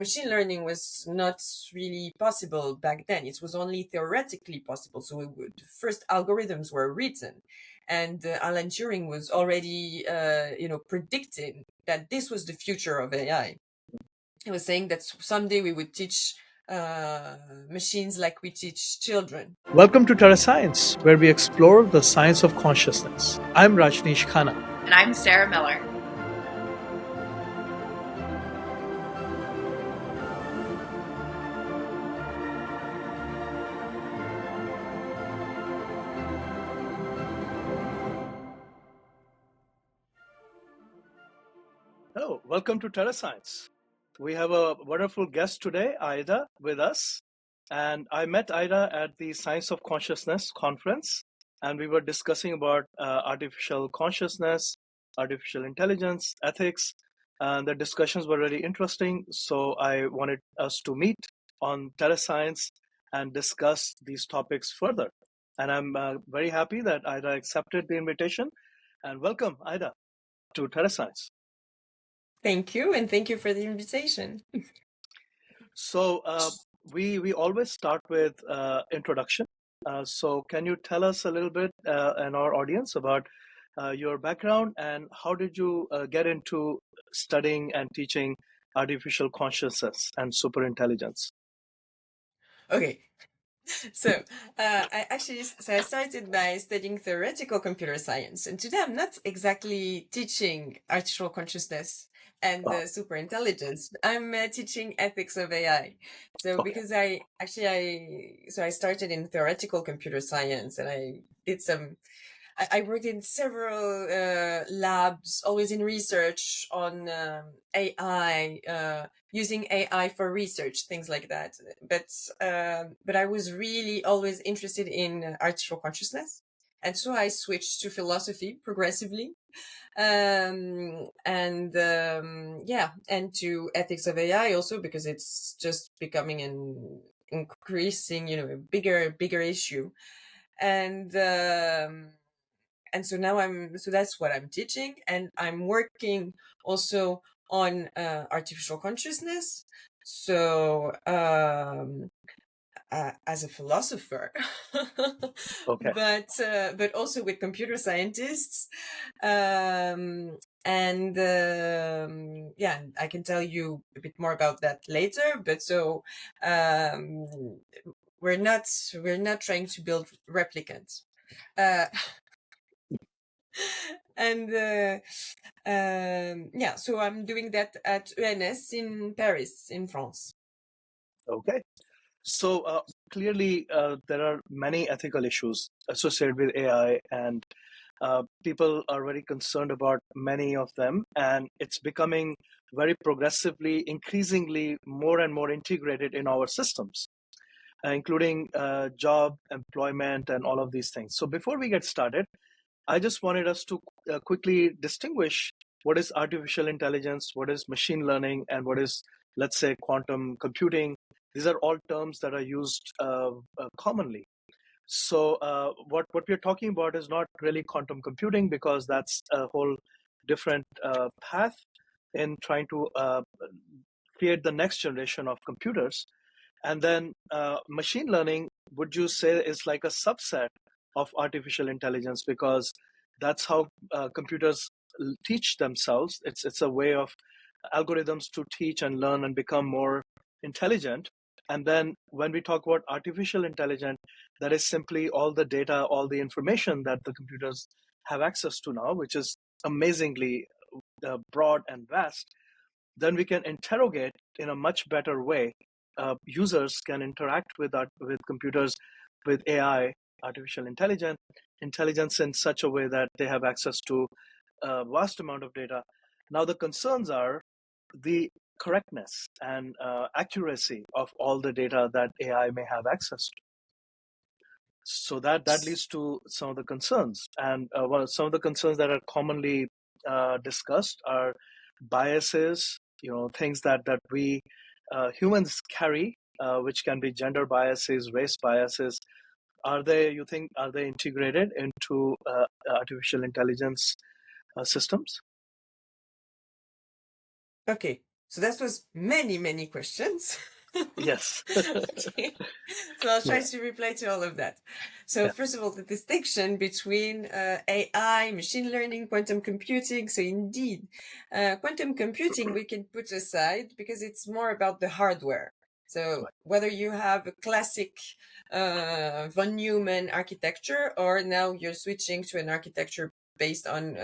machine learning was not really possible back then. It was only theoretically possible. So first algorithms were written, and Alan Turing was already, predicting that this was the future of AI. He was saying that someday we would teach machines like we teach children. Welcome to TerreScience, where we explore the science of consciousness. I'm Rajnish Khanna. And I'm Sarah Miller. Oh, welcome to TerreScience. We have a wonderful guest today, Aida, with us. And I met Aida at the Science of Consciousness conference, and we were discussing about artificial consciousness, artificial intelligence, ethics, and the discussions were really interesting. So I wanted us to meet on TerreScience and discuss these topics further. And I'm very happy that Aida accepted the invitation. And welcome, Aida, to TerreScience. Thank you, and thank you for the invitation. So we always start with introduction. So can you tell us a little bit and our audience about your background and how did you get into studying and teaching artificial consciousness and superintelligence? Okay. So I started by studying theoretical computer science, and today I'm not exactly teaching artificial consciousness and superintelligence. I'm teaching ethics of AI. So Okay. because I started in theoretical computer science, and I did I worked in several labs, always in research on AI, using AI for research, things like that. But I was really always interested in artificial consciousness, and so I switched to philosophy progressively, and to ethics of AI also, because it's just becoming an increasing, a bigger issue, and. And so now that's what I'm teaching, and I'm working also on artificial consciousness. So as a philosopher, Okay. but also with computer scientists, and I can tell you a bit more about that later. But so um, we're not trying to build replicants. And so I'm doing that at ENS in Paris, in France. Okay. So clearly, there are many ethical issues associated with AI, and people are very concerned about many of them, and it's becoming very progressively, increasingly more and more integrated in our systems, including job, employment, and all of these things. So before we get started, I just wanted us to quickly distinguish what is artificial intelligence, what is machine learning, and what is, let's say, quantum computing. These are all terms that are used commonly. So what we're talking about is not really quantum computing, because that's a whole different path in trying to create the next generation of computers. And then machine learning, would you say, is like a subset of artificial intelligence, because that's how computers teach themselves. It's a way of algorithms to teach and learn and become more intelligent. And then when we talk about artificial intelligence, that is simply all the data, all the information that the computers have access to now, which is amazingly broad and vast. Then we can interrogate in a much better way. Users can interact with computers, with AI, artificial intelligence in such a way that they have access to a vast amount of data. Now the concerns are the correctness and accuracy of all the data that AI may have access to. So that leads to some of the concerns, and some of the concerns that are commonly discussed are biases, things that we humans carry, which can be gender biases, race biases. Are they integrated into artificial intelligence systems? Okay, So that was many questions. Yes. Okay. So I'll try Yeah. to reply to all of that. So Yeah. first of all, the distinction between AI, machine learning, quantum computing. So indeed, quantum computing we can put aside because it's more about the hardware. So Right. whether you have a classic von Neumann architecture, or now you're switching to an architecture based on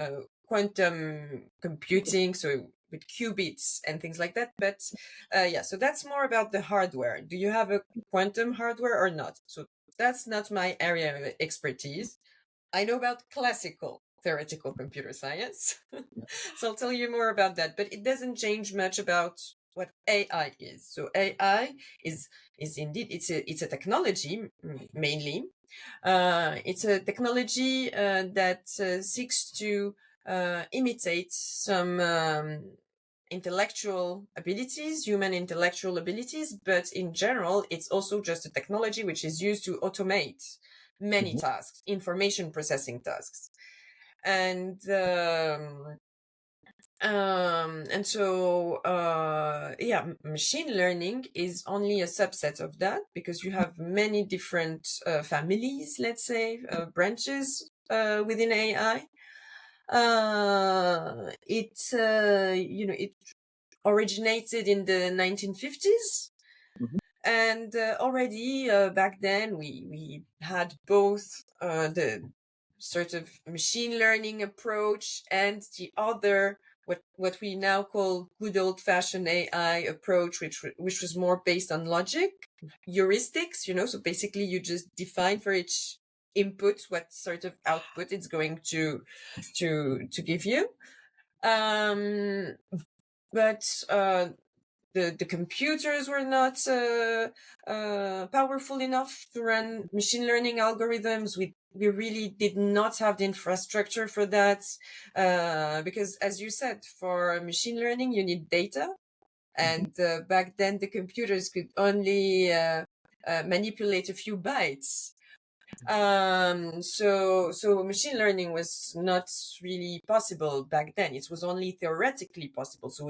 quantum computing, so with qubits and things like that. But yeah, so that's more about the hardware. Do you have a quantum hardware or not? So that's not my area of expertise. I know about classical theoretical computer science. So I'll tell you more about that, but it doesn't change much about what AI is. So AI is indeed it's a technology mainly. It's a technology that seeks to imitate some intellectual abilities, human intellectual abilities, but in general, it's also just a technology which is used to automate many Mhm. tasks, information processing tasks. And yeah, machine learning is only a subset of that because you have many different families, let's say, branches within AI. It originated in the 1950s, Mhm. and already back then we had both the sort of machine learning approach and the other what we now call good old fashioned AI approach, which was more based on logic, heuristics. So basically you just define for each input what sort of output it's going to give you. Um, but the computers were not powerful enough to run machine learning algorithms. We really did not have the infrastructure for that, because, as you said, for machine learning you need data, Mhm. and back then the computers could only manipulate a few bytes. So machine learning was not really possible back then. It was only theoretically possible. So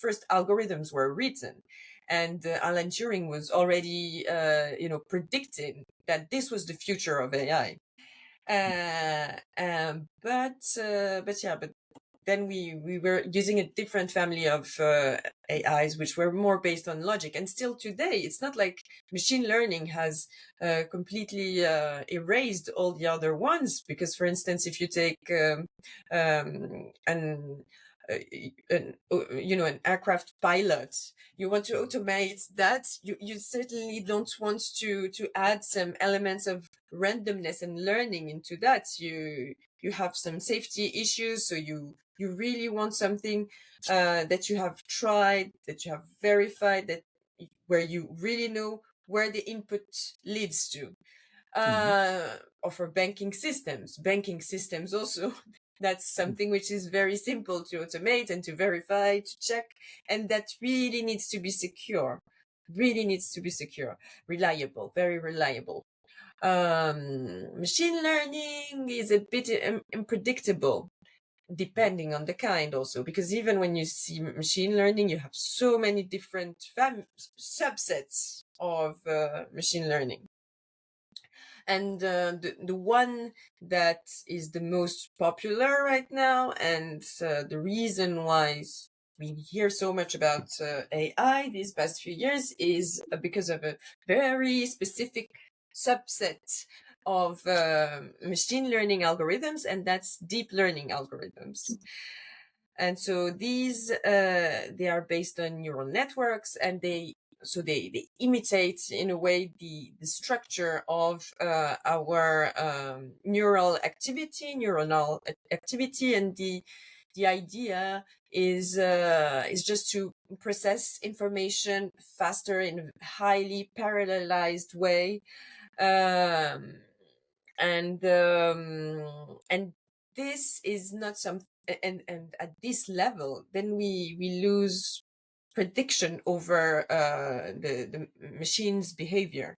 first algorithms were written, and Alan Turing was already predicting that this was the future of AI. But then we were using a different family of AIs, which were more based on logic. And still today, it's not like machine learning has completely erased all the other ones. Because, for instance, if you take uh, an aircraft pilot, you want to automate that. You certainly don't want to add some elements of randomness and learning into that. You have some safety issues, so you really want something that you have tried, that you have verified, that where you really know where the input leads to. Mhm. Or for banking systems also, that's something which is very simple to automate and to verify, to check, and that really needs to be secure, reliable, very reliable. Machine learning is a bit unpredictable, depending on the kind also, because even when you see machine learning, you have so many different subsets of machine learning. And the one that is the most popular right now, and the reason why we hear so much about AI these past few years, is because of a very specific subset of machine learning algorithms, and that's deep learning algorithms. And so these they are based on neural networks, and they imitate in a way the structure of our neuronal activity, and the idea is just to process information faster in a highly parallelized way. um, and this is not some and at this level, then we lose prediction over the machine's behavior.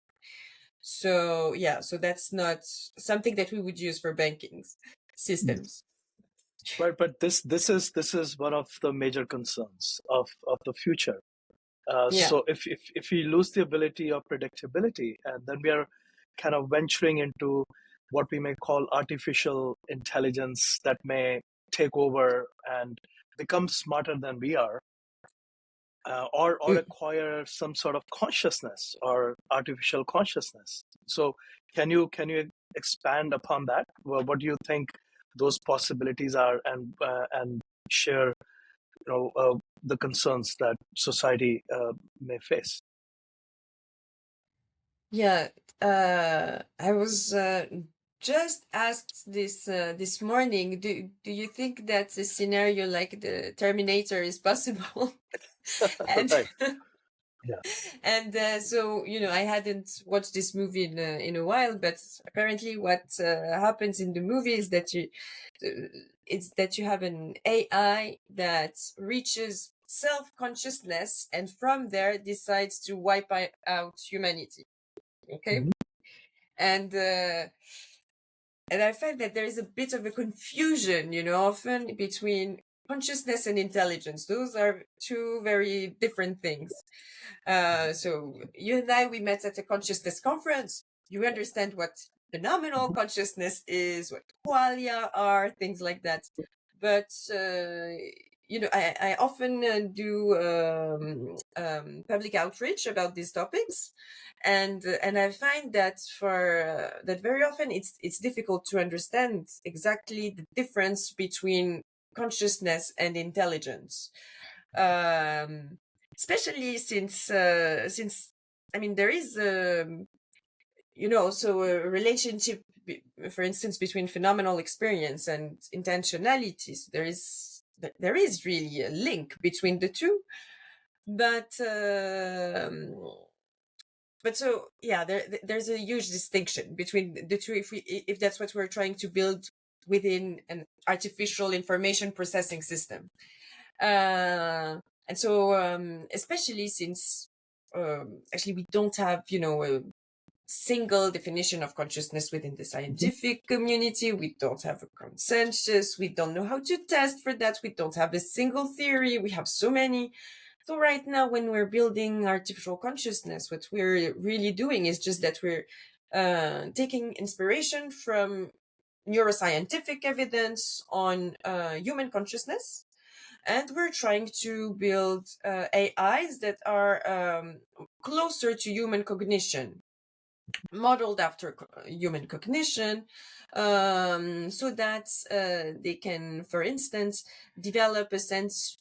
So yeah, so that's not something that we would use for banking systems. But this is one of the major concerns of the future. Yeah. So if we lose the ability of predictability, and then we are kind of venturing into what we may call artificial intelligence that may take over and become smarter than we are, or Mm. acquire some sort of consciousness or artificial consciousness. So can you expand upon that? Well, what do you think those possibilities are, and share the concerns that society may face? Yeah, I was just asked this morning. Do you think that a scenario like the Terminator is possible? And Right. Yeah. and so I hadn't watched this movie in a while, but apparently what happens in the movie is that it's that you have an AI that reaches self-consciousness and from there decides to wipe out humanity. Okay. Mhm. And I find that there is a bit of a confusion, often between consciousness and intelligence. Those are two very different things. So you and I, we met at a consciousness conference. You understand what phenomenal consciousness is, what qualia are, things like that. But I often do public outreach about these topics, and I find that for that very often it's difficult to understand exactly the difference between consciousness and intelligence, um, especially since I mean there is so a relationship, for instance, between phenomenal experience and intentionality. So there is really a link between the two, but so yeah, there's a huge distinction between the two if that's what we're trying to build within an artificial information processing system. And so especially since actually we don't have a single definition of consciousness within the Mhm. scientific community. We don't have a consensus. We don't know how to test for that. We don't have a single theory. We have so many. So right now, when we're building artificial consciousness, what we're really doing is just that we're taking inspiration from neuroscientific evidence on human consciousness, and we're trying to build AIs that are closer to human cognition, modeled after human cognition, so that they can, for instance, develop a sense,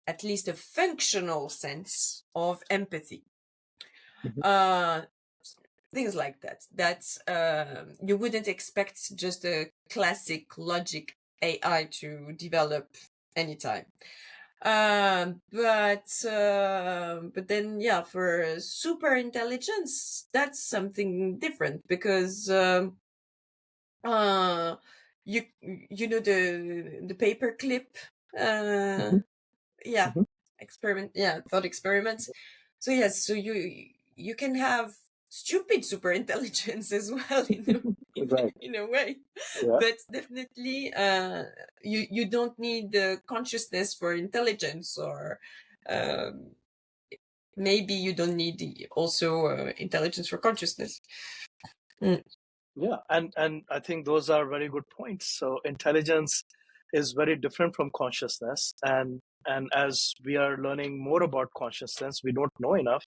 at least a functional sense of empathy. Mhm. Uh, Things like that. You wouldn't expect just a classic logic AI to develop anytime. But then, yeah, for super intelligence, that's something different because uh, you know the paperclip, uh, Mhm. yeah, Mhm. experiment, yeah, thought experiments. So yes, so you can have stupid super intelligence as well Right. in a way, Yeah. but definitely you don't need the consciousness for intelligence, or um, maybe you don't need also intelligence for consciousness. Mm. Yeah. And I think those are very good points. So intelligence is very different from consciousness, and as we are learning more about consciousness, we don't know enough.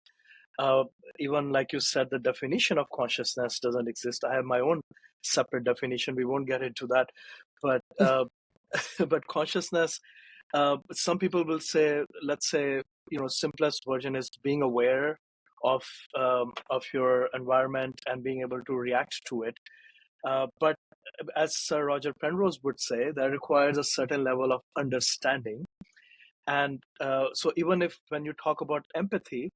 Uh, Even like you said, the definition of consciousness doesn't exist. I have my own separate definition. We won't get into that, but but consciousness. Some people will say, let's say, simplest version is being aware of your environment and being able to react to it. But as Sir Roger Penrose would say, that requires a certain level of understanding. And so even if when you talk about empathy,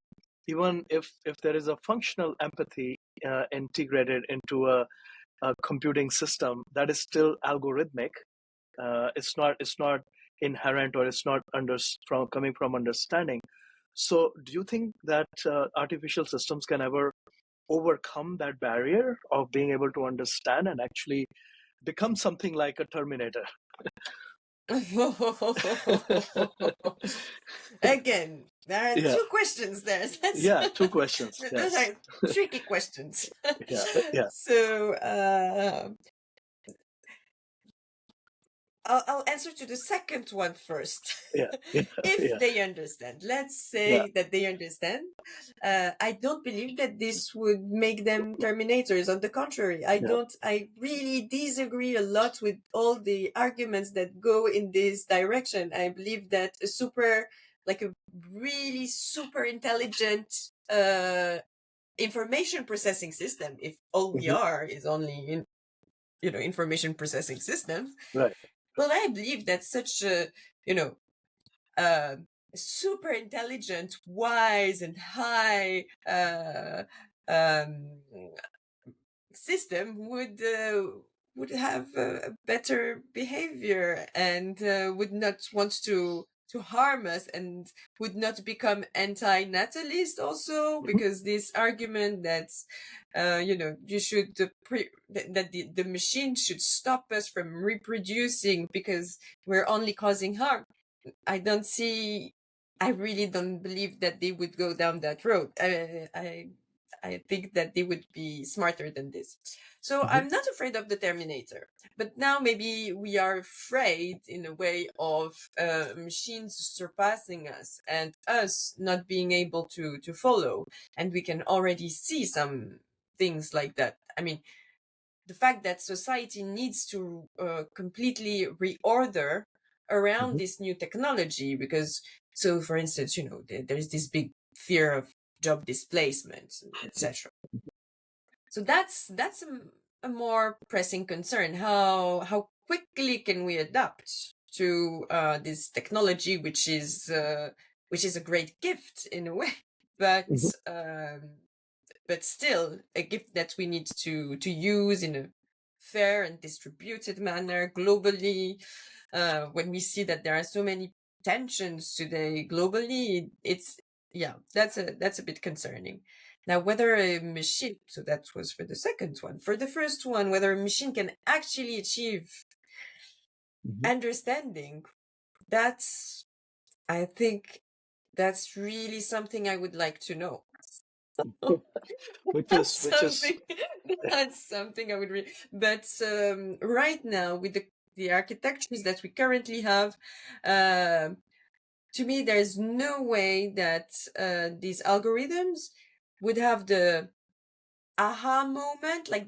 even if there is a functional empathy integrated into a computing system, that is still algorithmic. It's not inherent, or it's not coming from understanding. So do you think that artificial systems can ever overcome that barrier of being able to understand and actually become something like a Terminator? Again, there are Yeah, two questions there. yeah, two questions. Those Yes. are tricky questions. Yeah, yeah, So I'll answer to the second one first. yeah, yeah, If yeah, they understand, let's yeah, say that they understand. I don't believe that this would make them Terminators. On the contrary, I yeah. don't. I really disagree a lot with all the arguments that go in this direction. I believe that like a really super intelligent information processing system, if all we Mhm. are is only information processing systems, Right. well, I believe that such a, you know, uh, super intelligent, wise, and high um, system would have a better behavior and would not want to harm us and would not become anti-natalist also, Mhm. because this argument that you should that the machine should stop us from reproducing because we're only causing harm. I don't see. I really don't believe that they would go down that road. I think that they would be smarter than this. So Mhm. I'm not afraid of the Terminator, but now maybe we are afraid in a way of machines surpassing us and us not being able to follow. And we can already see some things like that. I mean, the fact that society needs to completely reorder around Mhm. this new technology, because so for instance, there's this big fear of job displacement, etc. So that's a more pressing concern. How quickly can we adapt to this technology, which is a great gift in a way, but Mhm. but still a gift that we need to use in a fair and distributed manner globally. When we see that there are so many tensions today globally, it's yeah, that's a bit concerning. Now, whether a machine, so that was for the second one. For the first one, whether a machine can actually achieve Mhm. understanding, that's, I think, that's really something I would like to know. Which That's is something. That's something I would read. But right now, with the architectures that we currently have, um to me, there's no way that these algorithms would have the aha moment, like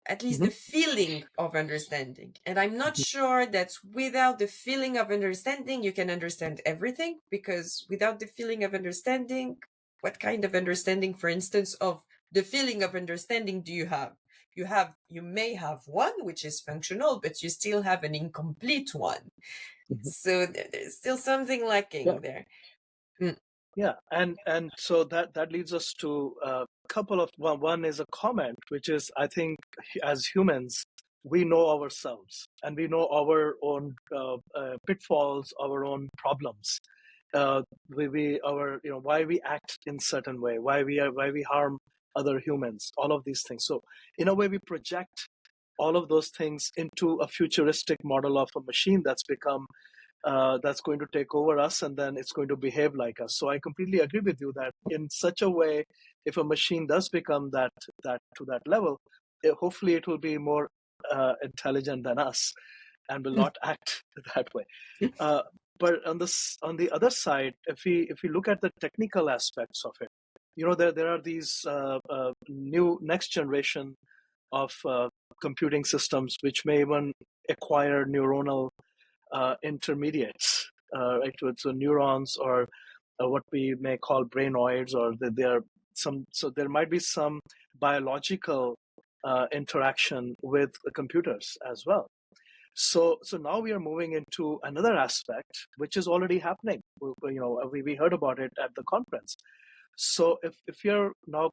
at least Mhm. the feeling of understanding. And I'm not sure that without the feeling of understanding, you can understand everything, because without the feeling of understanding, what kind of understanding, for instance, of the feeling of understanding do you have? You may have one which is functional, but you still have an incomplete one. Mhm. So there's still something Yeah, lacking there. Mm. yeah, and so that leads us to a couple of one is a comment, which is I think as humans we know ourselves and we know our own pitfalls, our own problems. We our why we act in certain way, why we harm other humans, all of these things. So in a way we project all of those things into a futuristic model of a machine that's going to take over us and then it's going to behave like us. So I completely agree with you that in such a way, if a machine does become that to that level, hopefully it will be more intelligent than us and will not act that way. Uh, but on the other side, if we look at the technical aspects of it, there are these new next generation of computing systems which may even acquire neuronal intermediates, right? So neurons or what we may call brainoids, or there are some. So there might be some biological interaction with the computers as well. So now we are moving into another aspect, which is already happening. We heard about it at the conference. So if you're now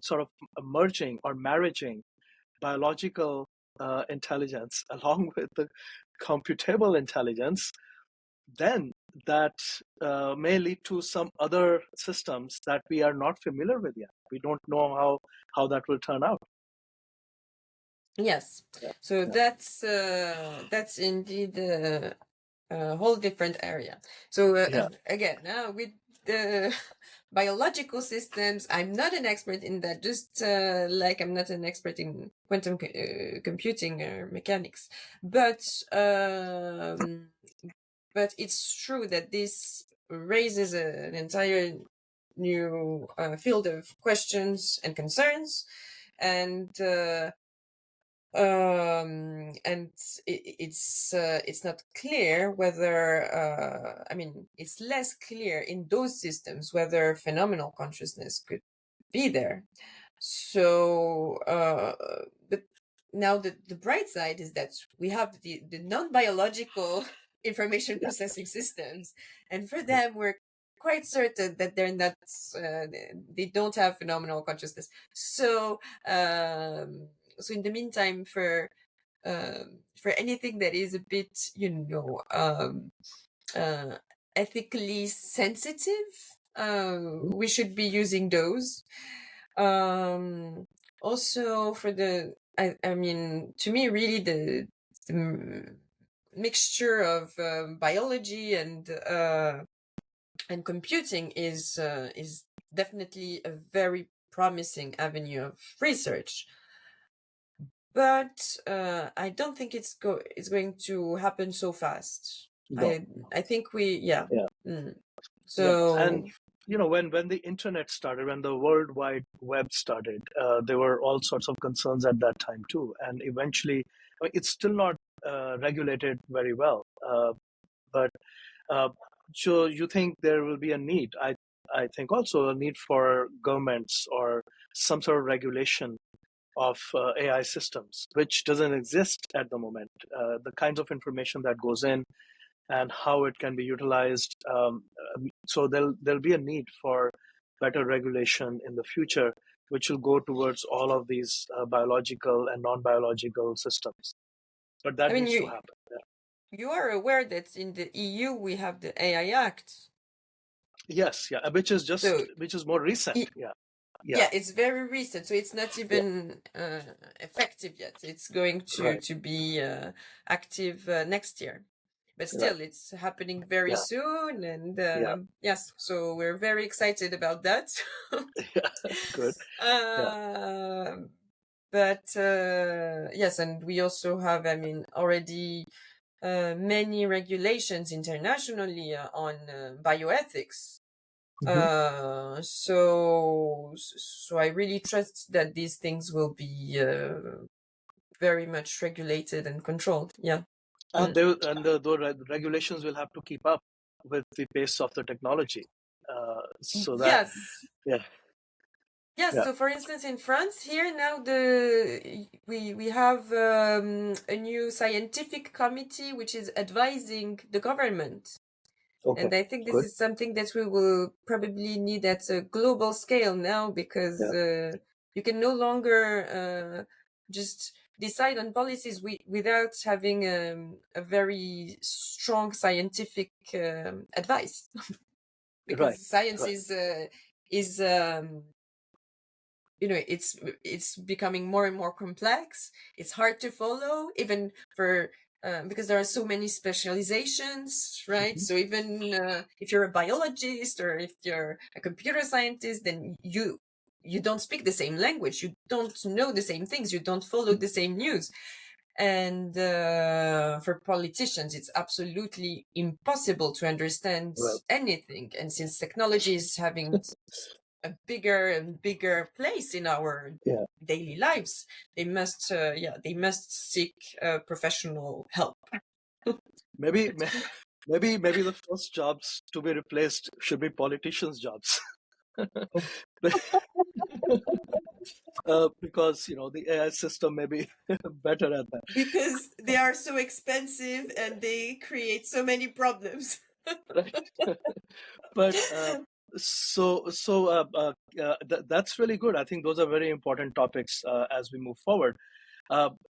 sort of merging or marrying biological intelligence along with the computable intelligence, then that may lead to some other systems that we are not familiar with yet. We don't know how that will turn out. Yes. So that's indeed a whole different area. So Yeah. again, with the biological systems, I'm not an expert in that. Just like I'm not an expert in quantum computing or mechanics, but it's true that this raises an entire new field of questions and concerns, and it's not clear whether I mean, it's less clear in those systems whether phenomenal consciousness could be there. So but now the bright side is that we have the non-biological information processing systems, and for them we're quite certain that they're not they don't have phenomenal consciousness. So so in the meantime, for anything that is a bit, uh, ethically sensitive, we should be using those. Um, Also, for I mean, to me, really, the mixture of biology and computing is definitely a very promising avenue of research. But I don't think it's going to happen so fast. No. I think yeah. Yeah. Mm. Yeah. And So when the internet started, when the World Wide Web started, there were all sorts of concerns at that time too. And eventually, I mean, it's still not regulated very well. But uh, so you think there will be a need? I think also a need for governments or some sort of regulation of AI systems, which doesn't exist at the moment. The kinds of information that goes in and how it can be utilized. So there'll be a need for better regulation in the future, which will go towards all of these biological and non-biological systems. But I that mean, needs to happen. you are aware that in the EU we have the AI Act. Yes, yeah, So which is more recent. y- Yeah, yeah, yeah, it's very recent, so it's not yeah, even effective yet. It's going right, to be active next year, but right, still, it's happening very yeah, soon, and yeah, yes, so we're very excited about that. yeah, good, yeah, Um, but yes, and we also have, I mean, already many regulations internationally on bioethics. hmm So I really trust that these things will be very much regulated and controlled. Yeah. and Mm. the regulations will have to keep up with the pace of the technology, so that Yes. yeah, Yes. yeah, So, for instance, in France, here now we have a new scientific committee which is advising the government. okay, And I think this good, is something that we will probably need at a global scale now, because yeah, you can no longer just decide on policies without having a very strong scientific advice, right, because science right, is it's becoming more and more complex. It's hard to follow, even for because there are so many specializations, right? hmm So even if you're a biologist or if you're a computer scientist, then you don't speak the same language, you don't know the same things, you don't follow the same news. And for politicians, it's absolutely impossible to understand right, anything. And since technology is having a bigger and bigger place in our yeah. daily lives, they must seek professional help. Maybe, maybe the first jobs to be replaced should be politicians' jobs, because the AI system may be better at that. Because they are so expensive and they create so many problems. Right? But that's really good. I think those are very important topics as we move forward.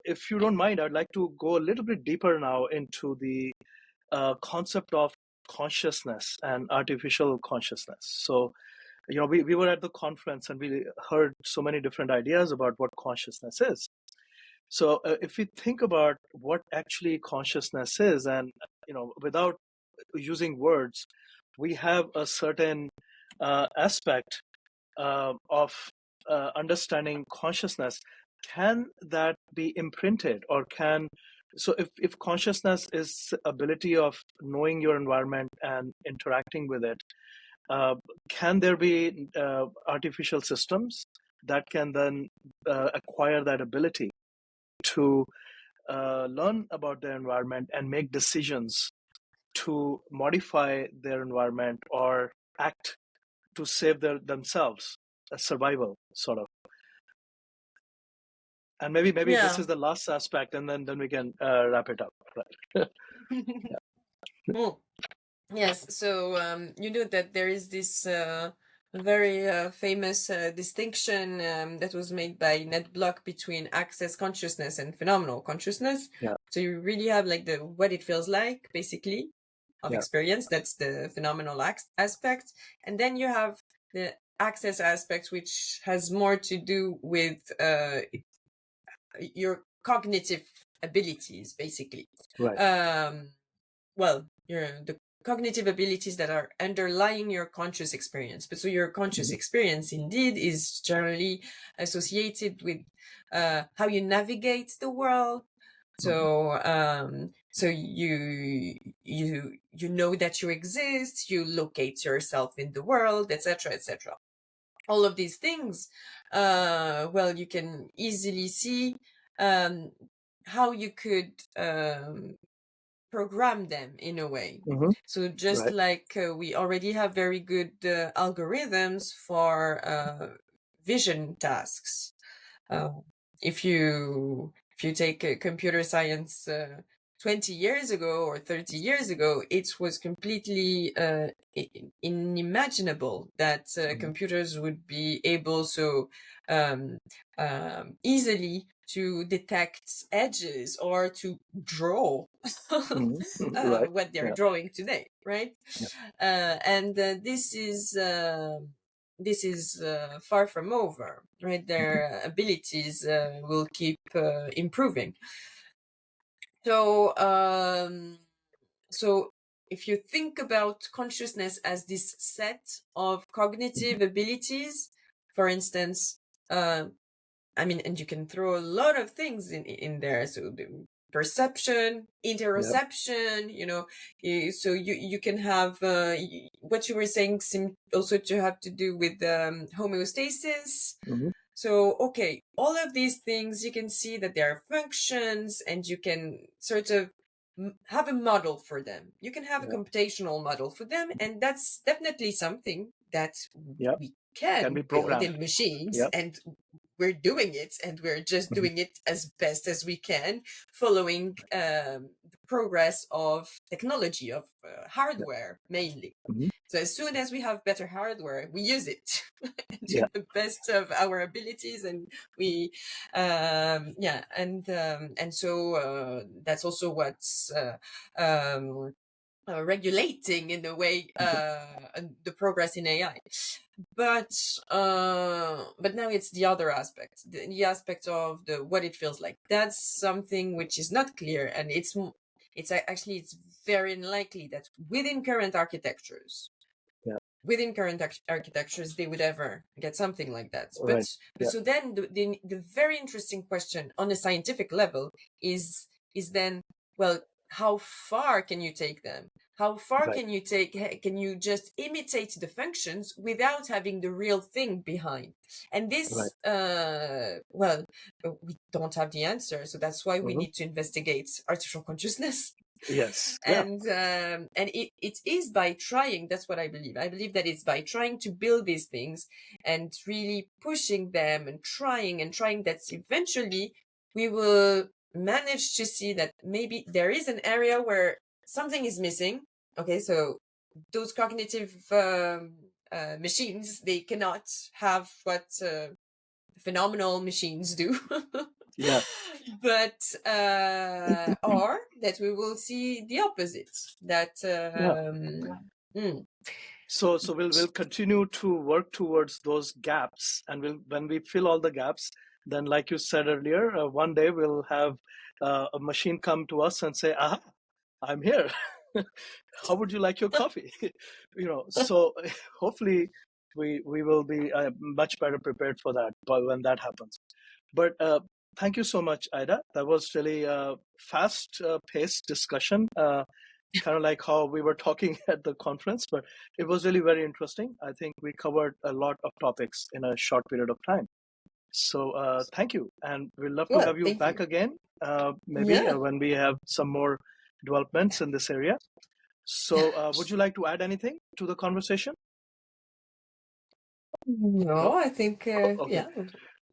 If you don't mind, I'd like to go a little bit deeper now into the concept of consciousness and artificial consciousness. So, we were at the conference and we heard so many different ideas about what consciousness is. So if we think about what actually consciousness is, and without using words, we have a certain aspect of understanding consciousness. Can that be imprinted, or so if consciousness is ability of knowing your environment and interacting with it, uh, can there be artificial systems that can then acquire that ability to learn about their environment and make decisions to modify their environment or act to save themselves, a survival sort of? And maybe this Yeah. is the last aspect, and then we can wrap it up. Right. Well, yes. So you know that there is this very famous distinction that was made by Ned Block between access consciousness and phenomenal consciousness. Yeah. So you really have like the what it feels like, basically, of Yeah. experience. That's the phenomenal aspect, and then you have the access aspect, which has more to do with your cognitive abilities, basically. Right. Well, the cognitive abilities that are underlying your conscious experience. But so your conscious Mhm. experience indeed is generally associated with how you navigate the world. Mhm. So you know that you exist, you locate yourself in the world, etc., etc. All of these things, well, you can easily see um, how you could program them in a way. Mhm. So just Right. like we already have very good algorithms for vision tasks. Uh, if you take computer science 20 years ago or 30 years ago, it was completely unimaginable that Mhm. computers would be able so um, easily to detect edges or to draw Mhm. Right. what they're Yeah. drawing today, right? Yeah. And this is far from over, right? Mhm. Their abilities will keep improving. So, so if you think about consciousness as this set of Mhm. cognitive abilities, for instance, I mean, and you can throw a lot of things in there. So the perception, Yeah. interoception, so you can have what you were saying seemed also to have to do with homeostasis. Mhm. So, okay, all of these things, you can see that there are functions and you can sort of have a model for them. You can have a Yeah. computational model for them. And that's definitely something that Yeah. we Can can be build programmed. in machines, Yeah. and we're doing it, and we're just Mhm. doing it as best as we can, following the progress of technology, of Yeah. hardware mainly. Mhm. So as soon as we have better hardware, we use it to Yeah. the best of our abilities, and we, and so that's also what's regulating in a way Mhm. the progress in AI. But now it's the other aspect, the aspect of the what it feels like. That's something which is not clear, and actually it's very unlikely that Yeah. within current architectures they would ever get something like that. Right. But Yeah. so then the very interesting question on a scientific level is then, well, how far can you take them? How far Right. can you just imitate the functions without having the real thing behind? And Right. this, well, we don't have the answer. So that's why we Mhm. need to investigate artificial consciousness. Yes. Yeah. And it is by trying. That's what I believe. I believe that it's by trying to build these things and really pushing them and trying that eventually we will manage to see that maybe there is an area where something is missing. Okay, so those cognitive machines, they cannot have what phenomenal machines do. Yeah. But or that we will see the opposite, that Yeah. mm, So we'll continue to work towards those gaps, and when we fill all the gaps, then like you said earlier, one day we'll have a machine come to us and say, aha, I'm here. How would you like your coffee? So hopefully we will be much better prepared for that when that happens. But thank you so much, Aida. That was really a fast paced discussion, kind of like how we were talking at the conference, but it was really very interesting. I think we covered a lot of topics in a short period of time. So thank you. And we'd love to Well, have you thank back you. again, maybe Yeah. when we have some more developments in this area. So would you like to add anything to the conversation? No, No? I think, Okay. yeah,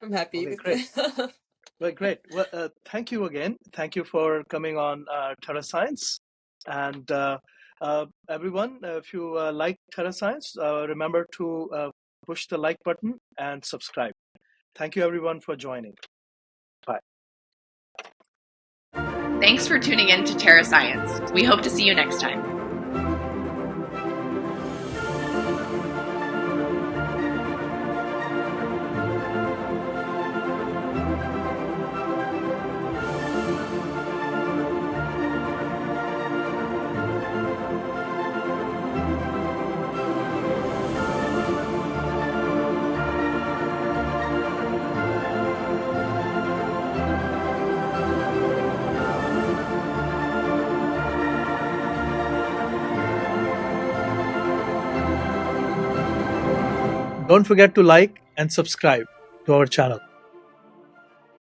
I'm happy Okay, with great. it. Well, great. Well, thank you again. Thank you for coming on TerreScience. And everyone, if you like TerreScience, remember to push the like button and subscribe. Thank you, everyone, for joining. Bye. Thanks for tuning in to TerreScience. We hope to see you next time. Don't forget to like and subscribe to our channel.